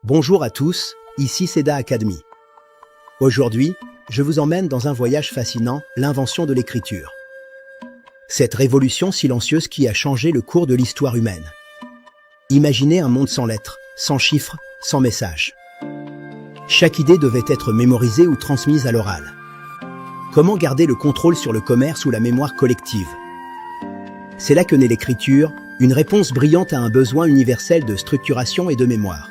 Bonjour à tous, ici Seda Academy. Aujourd'hui, je vous emmène dans un voyage fascinant, l'invention de l'écriture. Cette révolution silencieuse qui a changé le cours de l'histoire humaine. Imaginez un monde sans lettres, sans chiffres, sans messages. Chaque idée devait être mémorisée ou transmise à l'oral. Comment garder le contrôle sur le commerce ou la mémoire collective? C'est là que naît l'écriture, une réponse brillante à un besoin universel de structuration et de mémoire.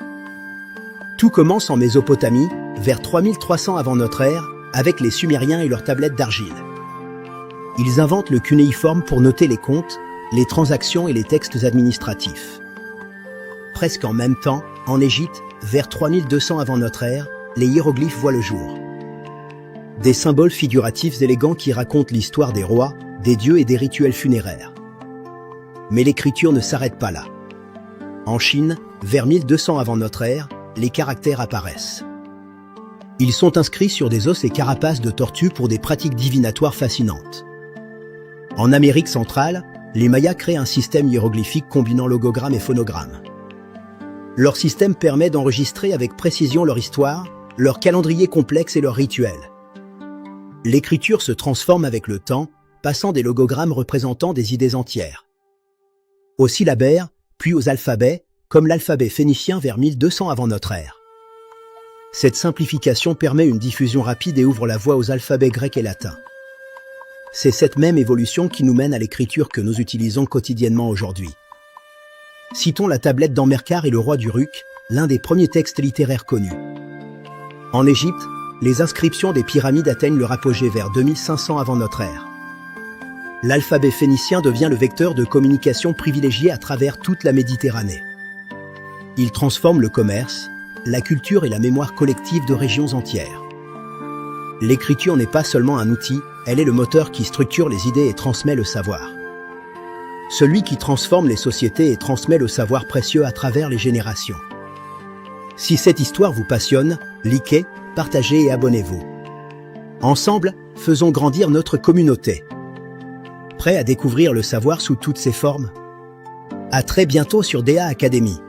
Tout commence en Mésopotamie, vers 3300 avant notre ère, avec les Sumériens et leurs tablettes d'argile. Ils inventent le cunéiforme pour noter les comptes, les transactions et les textes administratifs. Presque en même temps, en Égypte, vers 3200 avant notre ère, les hiéroglyphes voient le jour. Des symboles figuratifs élégants qui racontent l'histoire des rois, des dieux et des rituels funéraires. Mais l'écriture ne s'arrête pas là. En Chine, vers 1200 avant notre ère, les caractères apparaissent. Ils sont inscrits sur des os et carapaces de tortues pour des pratiques divinatoires fascinantes. En Amérique centrale, les Mayas créent un système hiéroglyphique combinant logogramme et phonogramme. Leur système permet d'enregistrer avec précision leur histoire, leur calendrier complexe et leurs rituels. L'écriture se transforme avec le temps, passant des logogrammes représentant des idées entières aux syllabaires, puis aux alphabets, comme l'alphabet phénicien vers 1200 avant notre ère. Cette simplification permet une diffusion rapide et ouvre la voie aux alphabets grecs et latins. C'est cette même évolution qui nous mène à l'écriture que nous utilisons quotidiennement aujourd'hui. Citons la tablette d'Ammerkar et le roi d'Uruk, l'un des premiers textes littéraires connus. En Égypte, les inscriptions des pyramides atteignent leur apogée vers 2500 avant notre ère. L'alphabet phénicien devient le vecteur de communication privilégié à travers toute la Méditerranée. Il transforme le commerce, la culture et la mémoire collective de régions entières. L'écriture n'est pas seulement un outil, elle est le moteur qui structure les idées et transmet le savoir. Celui qui transforme les sociétés et transmet le savoir précieux à travers les générations. Si cette histoire vous passionne, likez, partagez et abonnez-vous. Ensemble, faisons grandir notre communauté. Prêt à découvrir le savoir sous toutes ses formes? À très bientôt sur DA Academy.